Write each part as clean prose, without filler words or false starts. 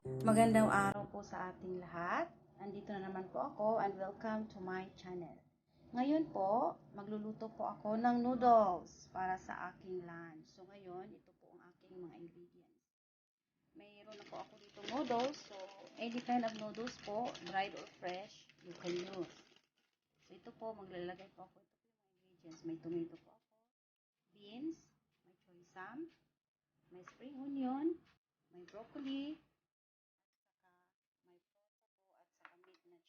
Magandang araw po sa ating lahat. Andito na naman po ako and welcome to my channel. Ngayon po, magluluto po ako ng noodles para sa aking lunch. So ngayon, ito po ang aking mga ingredients. Mayroon na po ako dito noodles. So any kind of noodles po, dried or fresh, you can use. So ito po, maglalagay po ako. Ito po yung mga ingredients. May tomato po ako, beans, may choy sam, may spring onion, may broccoli, chicken para noodles.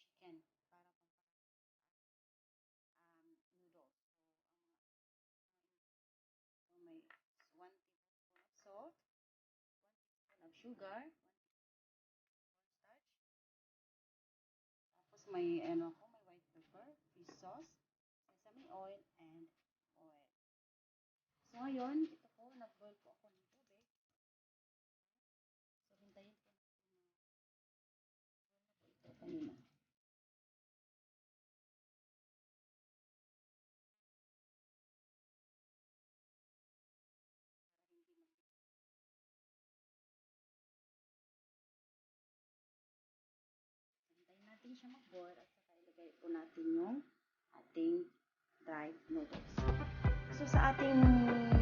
So, may 1 tablespoon of salt, 1 teaspoon of sugar, 1 teaspoon cornstarch, tapos may may white pepper, fish sauce, sesame oil, and oil. So ngayon, ito po, nag-boil po ako ng tubig. So hintayin po natin na boil na po ito kanina. Hintayin natin siya mag-boil at saka ilagay po natin yung ating dried noodles. So sa ating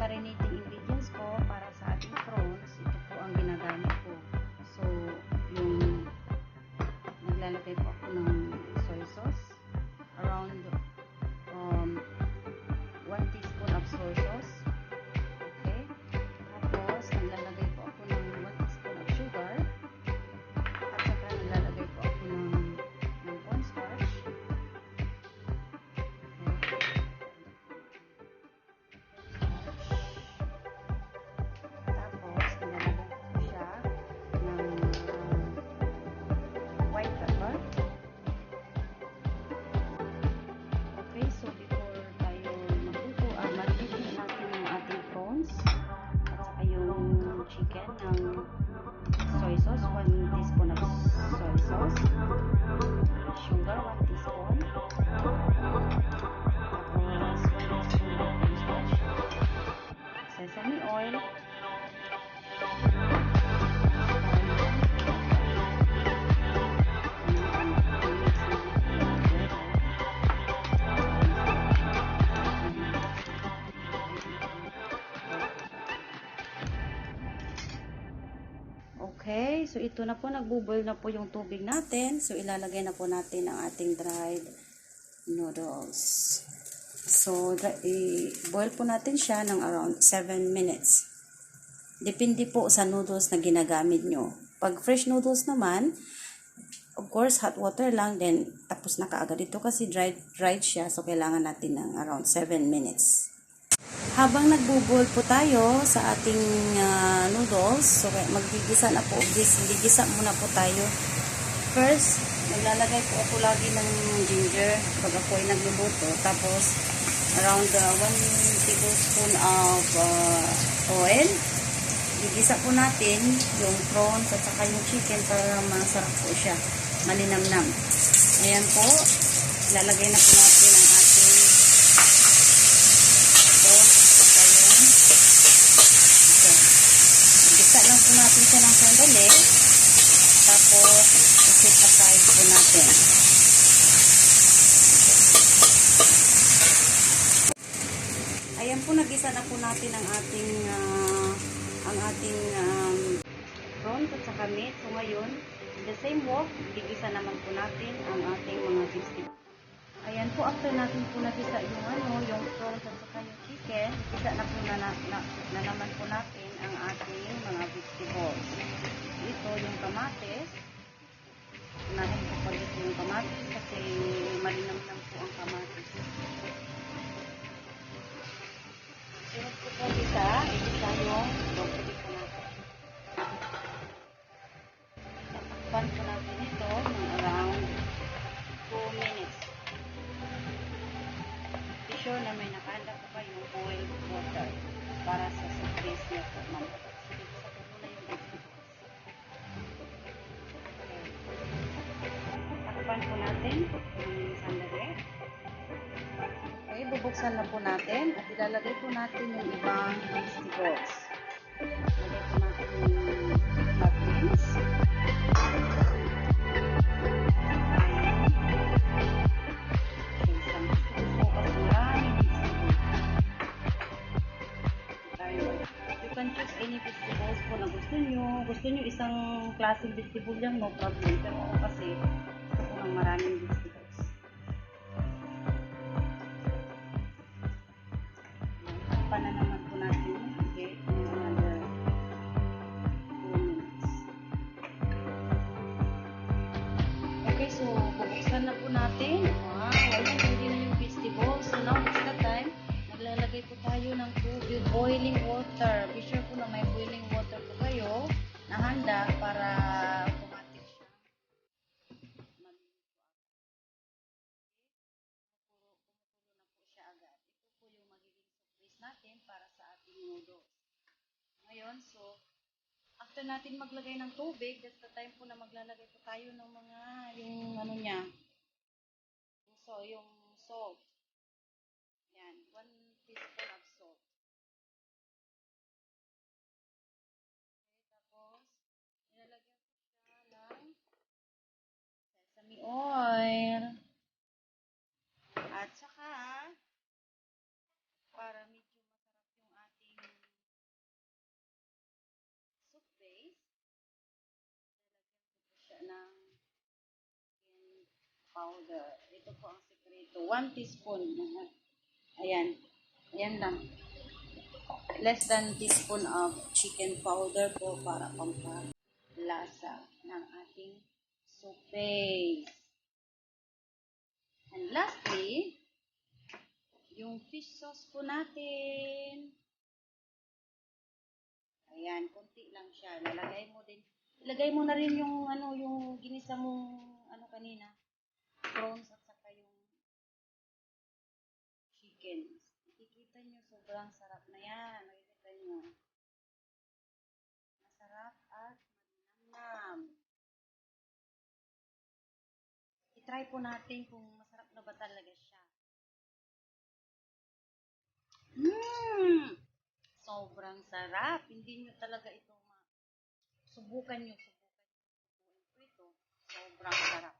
marinating ingredients po para sa ating prawns, ito po ang ginagamit ko. So yung naglalagay po ako ng soy sauce, around 1 teaspoon of soy sauce. Okay? Tapos naglalagay po ako ng 1 teaspoon of sugar. At saka naglalagay po ako ng cornstarch. Tapos nilalagay ko siya ng white pepper. Okay, so before tayo magluto, mag-prepare natin yung ating prawns at saka yung chicken ng soy sauce, 1 teaspoon of soy sauce, sugar, 1 teaspoon, tapos 1 teaspoon of cornstarch, sesame oil, okay, so ito na po, nagbuboil na po yung tubig natin. So ilalagay na po natin ang ating dried noodles. So i-boil po natin siya ng around 7 minutes. Depende po sa noodles na ginagamit nyo. Pag fresh noodles naman, of course, hot water lang, then tapos na kaagad ito kasi dried siya. So kailangan natin ng around 7 minutes. Habang nagbuboil po tayo sa ating noodles, so maggigisa na po, gigisa muna po tayo. First, naglalagay po ako lagi ng ginger pag ako ay nagluluto. Tapos, around 1 tablespoon of oil. Gigisa po natin yung prawns at saka yung chicken para masarap po siya, malinamnam. Ayan po, ilalagay na po natin ang ating lang po natin siya ng sandali. Tapos, i-set aside po natin. Ayan po, nagisa na po natin ang ating prawns at saka meat. So, ngayon, in the same wok, gigisa naman po natin ang ating mga vegetables. Ayan po, after natin po nagisa yung prawns at saka yung chicken, gisa na po na naman po natin ang ating mga vegetables. Ito yung kamatis. Unahin po pag ito yung kamatis kasi malinamnam po ang kamatis. Sunod po po isa yung broccoli po natin. Tatakpan po natin ito ng around 2 minutes. Be sure na may nakahanda po kayong boiled water para sa surprise niya po, ma'am. Takpan po natin yung sandali. Okay, bubuksan na po natin at ilalagay po natin yung ibang vegetables. Lagay po natin yung hot beans. klaseng vegetable yan, no problem. Pero ako kasi, gusto ko ng maraming vegetables. Pa na naman po natin. Okay, another 2 minutes. Okay, so bubuksan na po natin. Wow, ayan, ready na yung vegetables. So now it's the time. Maglalagay po tayo ng tubig, boiling water. Be sure po na may boiling water po kayo na handa para automatic siya. Kumukulo na po siya agad. Ito po yung magiging surprise natin para sa ating noodles. Ngayon, so, after natin maglagay ng tubig, that's the time po na maglalagay po tayo ng mga, yung ano niya, yung salt. Yan, 1 teaspoon of salt. Okay, tapos, nilalagyan ko siya ng sesame oil. At saka, para medyo masarap yung ating soup base, nilalagyan ko po siya ng chicken powder. Ito po ang sekreto. 1 teaspoon. Ayan. Ayan lang. Less than teaspoon of chicken powder po para pampalasa ng ating soup base. And lastly, yung fish sauce po natin. Ayan, konti lang siya. Ilagay mo na rin yung ano, yung ginisa mong ano kanina, prawns at saka yung chicken. Nakikita nyo, sobrang sarap na yan. Nakikita nyo. Masarap at malinamnam. I-try po natin kung masarap na ba talaga siya. Sobrang sarap. Hindi nyo talaga ito subukan nyo po ito. Sobrang sarap.